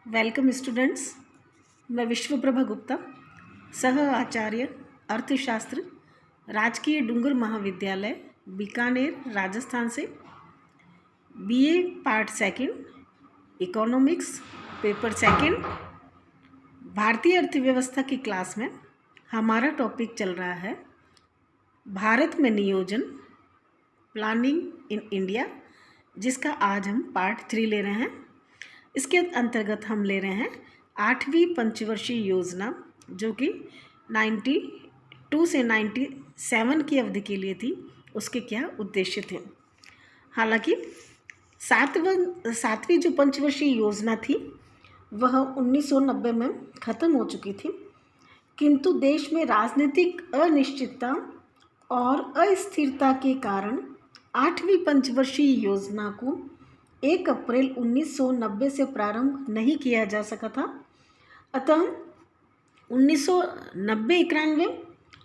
Welcome students. मैं विश्वप्रभा गुप्ता, सह आचार्य अर्थशास्त्र, राजकीय डूंगर महाविद्यालय बीकानेर, राजस्थान से BA part second, economics paper second, भारतीय अर्थव्यवस्था की क्लास में हमारा टॉपिक चल रहा है भारत में नियोजन, प्लानिंग इन इंडिया, जिसका आज हम पार्ट 3 ले रहे हैं। इसके अंतर्गत हम ले रहे हैं 8वीं पंचवर्षीय योजना, जो कि 92 से 97 की अवधि के लिए थी। उसके क्या उद्देश्य थे। हालांकि सातवीं जो पंचवर्षीय योजना थी वह 1990 में ख़त्म हो चुकी थी, किंतु देश में राजनीतिक अनिश्चितता और अस्थिरता के कारण 8वीं पंचवर्षीय योजना को 1 अप्रैल 1990 से प्रारंभ नहीं किया जा सका था। अतः 1990-91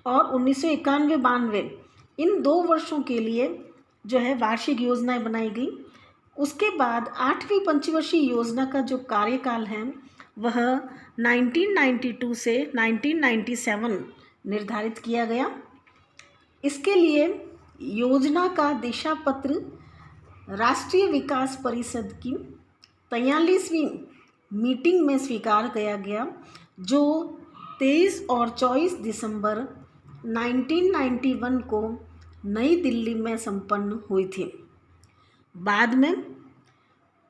और 1991-92 इन 2 वर्षों के लिए जो है वार्षिक योजनाएं बनाई गई। उसके बाद 8वीं पंचवर्षीय योजना का जो कार्यकाल है वह 1992 से 1997 निर्धारित किया गया। इसके लिए योजना का दिशा पत्र राष्ट्रीय विकास परिषद की 43वीं मीटिंग में स्वीकार किया गया, जो 23 और 24 दिसंबर 1991 को नई दिल्ली में संपन्न हुई थी। बाद में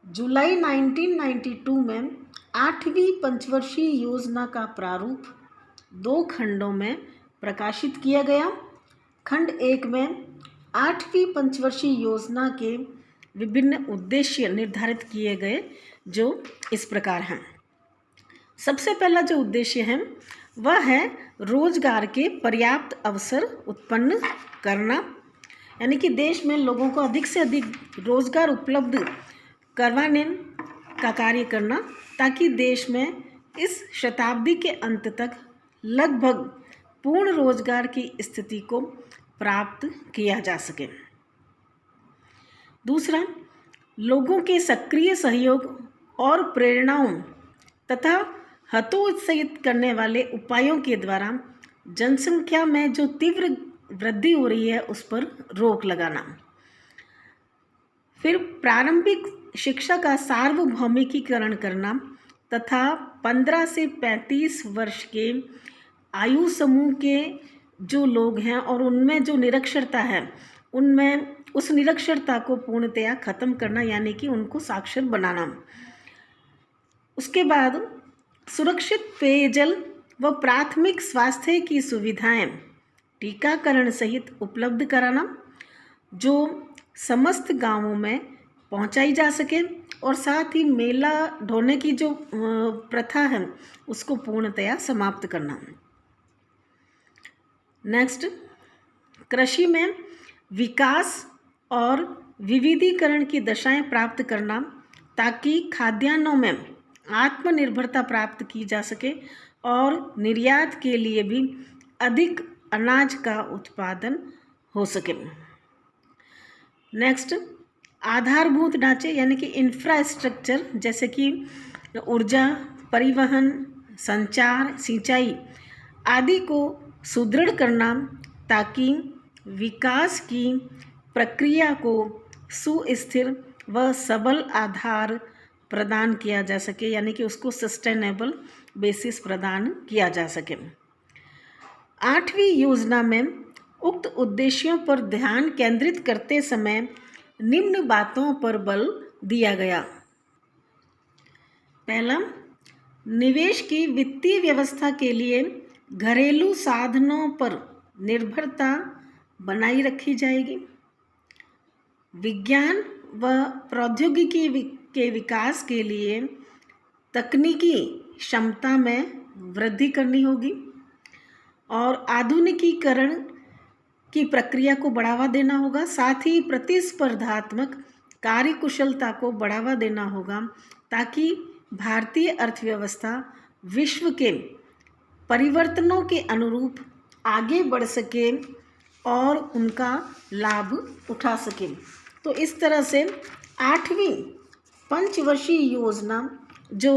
जुलाई 1992 में 8वीं पंचवर्षीय योजना का प्रारूप 2 खंडों में प्रकाशित किया गया। खंड 1 में 8वीं पंचवर्षीय योजना के विभिन्न उद्देश्य निर्धारित किए गए, जो इस प्रकार हैं। सबसे पहला जो उद्देश्य है वह है रोजगार के पर्याप्त अवसर उत्पन्न करना, यानी कि देश में लोगों को अधिक से अधिक रोजगार उपलब्ध करवाने का कार्य करना, ताकि देश में इस शताब्दी के अंत तक लगभग पूर्ण रोजगार की स्थिति को प्राप्त किया जा सके। दूसरा, लोगों के सक्रिय सहयोग और प्रेरणाओं तथा हतोत्साहित करने वाले उपायों के द्वारा जनसंख्या में जो तीव्र वृद्धि हो रही है उस पर रोक लगाना। फिर प्रारंभिक शिक्षा का सार्वभौमिकीकरण करना तथा 15 से 35 वर्ष के आयु समूह के जो लोग हैं और उनमें जो निरक्षरता है, उनमें उस निरक्षरता को पूर्णतया खत्म करना, यानी कि उनको साक्षर बनाना। उसके बाद सुरक्षित पेयजल व प्राथमिक स्वास्थ्य की सुविधाएं टीकाकरण सहित उपलब्ध कराना, जो समस्त गांवों में पहुंचाई जा सके, और साथ ही मेला ढोने की जो प्रथा है उसको पूर्णतया समाप्त करना। नेक्स्ट, कृषि में विकास और विविधीकरण की दशाएं प्राप्त करना, ताकि खाद्यान्नों में आत्मनिर्भरता प्राप्त की जा सके और निर्यात के लिए भी अधिक अनाज का उत्पादन हो सके। नेक्स्ट, आधारभूत ढांचे यानी कि इंफ्रास्ट्रक्चर, जैसे कि ऊर्जा, परिवहन, संचार, सिंचाई आदि को सुदृढ़ करना, ताकि विकास की प्रक्रिया को सुस्थिर व सबल आधार प्रदान किया जा सके, यानी कि उसको सस्टेनेबल बेसिस प्रदान किया जा सके। 8वीं योजना में उक्त उद्देश्यों पर ध्यान केंद्रित करते समय निम्न बातों पर बल दिया गया। पहला, निवेश की वित्तीय व्यवस्था के लिए घरेलू साधनों पर निर्भरता बनाई रखी जाएगी। विज्ञान व प्रौद्योगिकी के विकास के लिए तकनीकी क्षमता में वृद्धि करनी होगी और आधुनिकीकरण की प्रक्रिया को बढ़ावा देना होगा। साथ ही प्रतिस्पर्धात्मक कार्यकुशलता को बढ़ावा देना होगा, ताकि भारतीय अर्थव्यवस्था विश्व के परिवर्तनों के अनुरूप आगे बढ़ सके और उनका लाभ उठा सके। तो इस तरह से 8वीं पंचवर्षीय योजना जो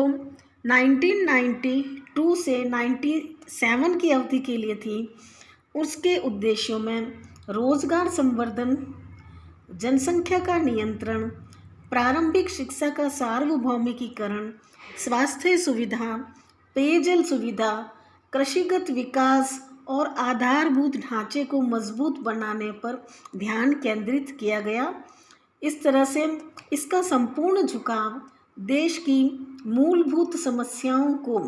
1992 से 97 की अवधि के लिए थी, उसके उद्देश्यों में रोजगार संवर्धन, जनसंख्या का नियंत्रण, प्रारंभिक शिक्षा का सार्वभौमिकीकरण, स्वास्थ्य सुविधा, पेयजल सुविधा, कृषिगत विकास और आधारभूत ढांचे को मजबूत बनाने पर ध्यान केंद्रित किया गया। इस तरह से इसका संपूर्ण झुकाव देश की मूलभूत समस्याओं को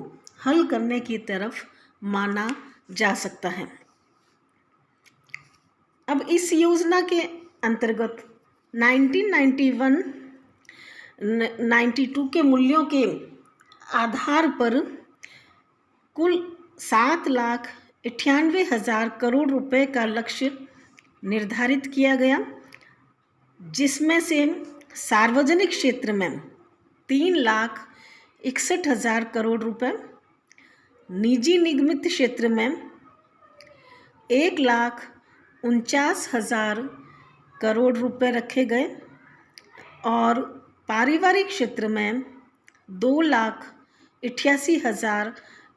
हल करने की तरफ माना जा सकता है। अब इस योजना के अंतर्गत 1991-92 के मूल्यों के आधार पर कुल 7,98,000 करोड़ रुपए का लक्ष्य निर्धारित किया गया, जिसमें से सार्वजनिक क्षेत्र में 3,61,000 करोड़ रुपए, निजी निगमित क्षेत्र में 1,49,000 करोड़ रुपए रखे गए और पारिवारिक क्षेत्र में 2,88,000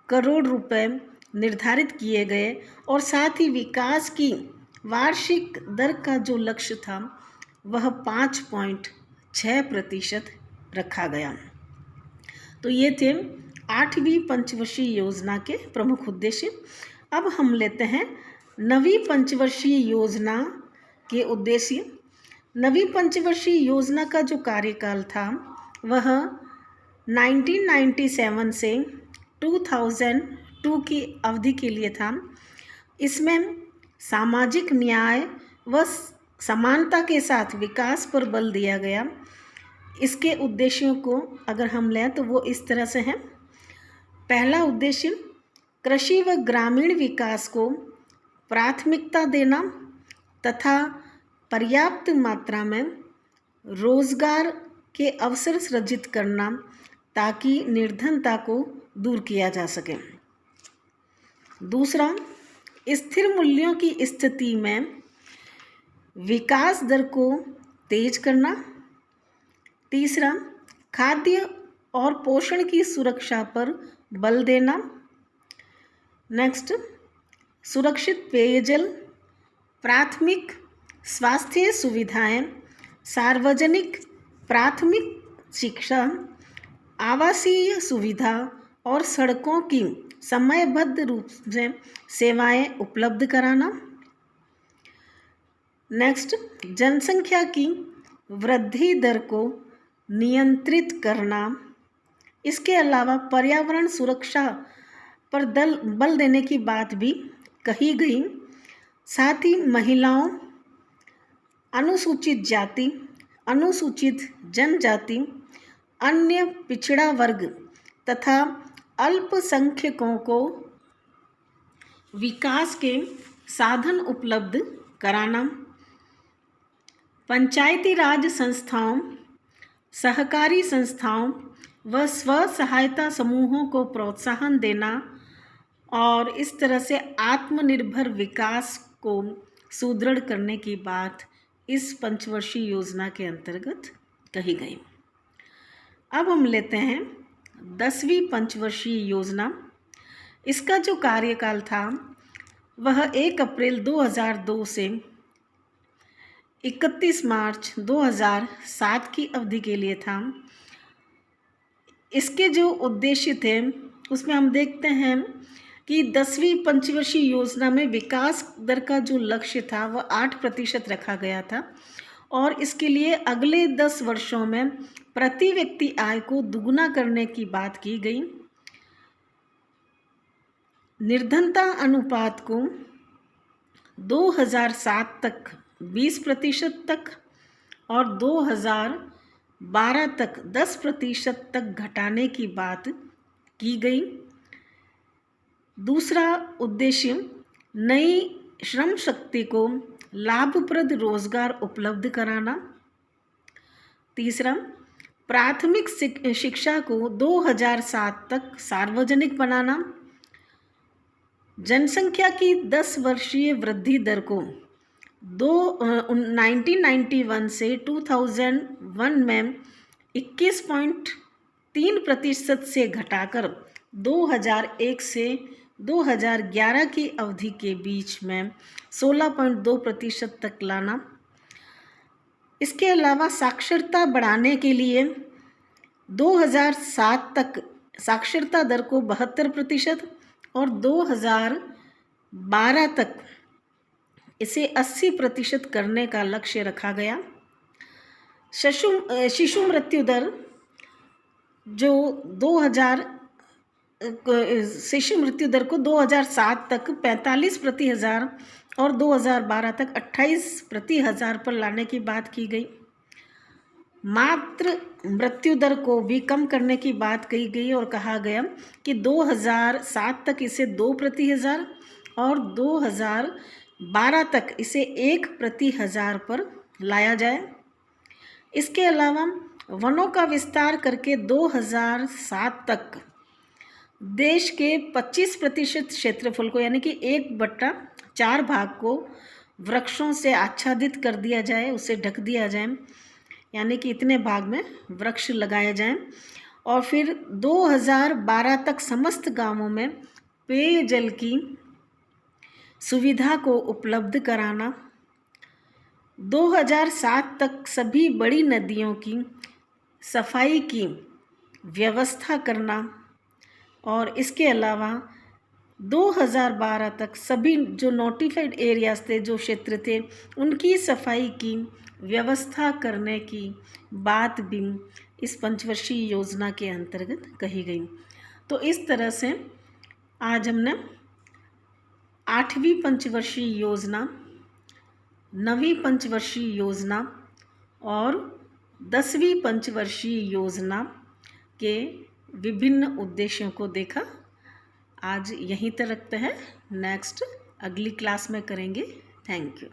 करोड़ रुपए निर्धारित किए गए और साथ ही विकास की वार्षिक दर का जो लक्ष्य था वह 5.6% रखा गया। तो ये थे 8वीं पंचवर्षीय योजना के प्रमुख उद्देश्य। अब हम लेते हैं नवीं पंचवर्षीय योजना के उद्देश्य। नवीं पंचवर्षीय योजना का जो कार्यकाल था वह 1997 से 2002 की अवधि के लिए था। इसमें सामाजिक न्याय व समानता के साथ विकास पर बल दिया गया। इसके उद्देश्यों को अगर हम लें तो वो इस तरह से हैं। पहला उद्देश्य कृषि व ग्रामीण विकास को प्राथमिकता देना तथा पर्याप्त मात्रा में रोजगार के अवसर सृजित करना ताकि निर्धनता को दूर किया जा सके। दूसरा, स्थिर मूल्यों की स्थिति में विकास दर को तेज करना। तीसरा, खाद्य और पोषण की सुरक्षा पर बल देना। नेक्स्ट, सुरक्षित पेयजल, प्राथमिक स्वास्थ्य सुविधाएं, सार्वजनिक प्राथमिक शिक्षा, आवासीय सुविधा और सड़कों की समयबद्ध रूप से सेवाएं उपलब्ध कराना। नेक्स्ट, जनसंख्या की वृद्धि दर को नियंत्रित करना। इसके अलावा पर्यावरण सुरक्षा पर बल देने की बात भी कही गई। साथ ही महिलाओं, अनुसूचित जाति, अनुसूचित जनजाति, अन्य पिछड़ा वर्ग तथा अल्पसंख्यकों को विकास के साधन उपलब्ध कराना। पंचायती राज संस्थाओं, सहकारी संस्थाओं व स्व सहायता समूहों को प्रोत्साहन देना और इस तरह से आत्मनिर्भर विकास को सुदृढ़ करने की बात इस पंचवर्षीय योजना के अंतर्गत कही गई। अब हम लेते हैं 10वीं पंचवर्षीय योजना। इसका जो कार्यकाल था वह 1 अप्रैल 2002 से 31 मार्च 2007 की अवधि के लिए था। इसके जो उद्देश्य थे उसमें हम देखते हैं कि 10वीं पंचवर्षीय योजना में विकास दर का जो लक्ष्य था वह 8% रखा गया था और इसके लिए अगले 10 वर्षों में प्रति व्यक्ति आय को दुगुना करने की बात की गई। निर्धनता अनुपात को 2007 तक 20% तक और 2012 तक 10% तक घटाने की बात की गई। दूसरा उद्देश्य नई श्रम शक्ति को लाभप्रद रोजगार उपलब्ध कराना। तीसरा, प्राथमिक शिक्षा को 2007 तक सार्वजनिक बनाना। जनसंख्या की 10 वर्षीय वृद्धि दर को 1991 से 2001 में 3% से घटाकर 2001 से 2011 की अवधि के बीच में 16.2% तक लाना। इसके अलावा साक्षरता बढ़ाने के लिए 2007 तक साक्षरता दर को 72% और 2012 तक इसे 80% करने का लक्ष्य रखा गया। शिशु मृत्यु दर जो शिशु मृत्यु दर को 2007 तक 45 प्रति हज़ार और 2012 तक 28 प्रति हज़ार पर लाने की बात की गई। मातृ मृत्यु दर को भी कम करने की बात कही गई और कहा गया कि 2007 तक इसे 2 प्रति हज़ार और 2012 तक इसे 1 प्रति हज़ार पर लाया जाए। इसके अलावा वनों का विस्तार करके 2007 तक देश के 25% क्षेत्रफल को यानी कि 1/4 भाग को वृक्षों से आच्छादित कर दिया जाए, उसे ढक दिया जाए, यानी कि इतने भाग में वृक्ष लगाए जाएं। और फिर 2012 तक समस्त गांवों में पेयजल की सुविधा को उपलब्ध कराना। 2007 तक सभी बड़ी नदियों की सफाई की व्यवस्था करना। और इसके अलावा 2012 तक सभी जो नोटिफाइड एरियाज थे, जो क्षेत्र थे, उनकी सफाई की व्यवस्था करने की बात भी इस पंचवर्षीय योजना के अंतर्गत कही गई। तो इस तरह से आज हमने 8वीं पंचवर्षीय योजना, 9वीं पंचवर्षीय योजना और 10वीं पंचवर्षीय योजना के विभिन्न उद्देश्यों को देखा। आज यहीं तक रखते हैं, नेक्स्ट अगली क्लास में करेंगे। Thank you.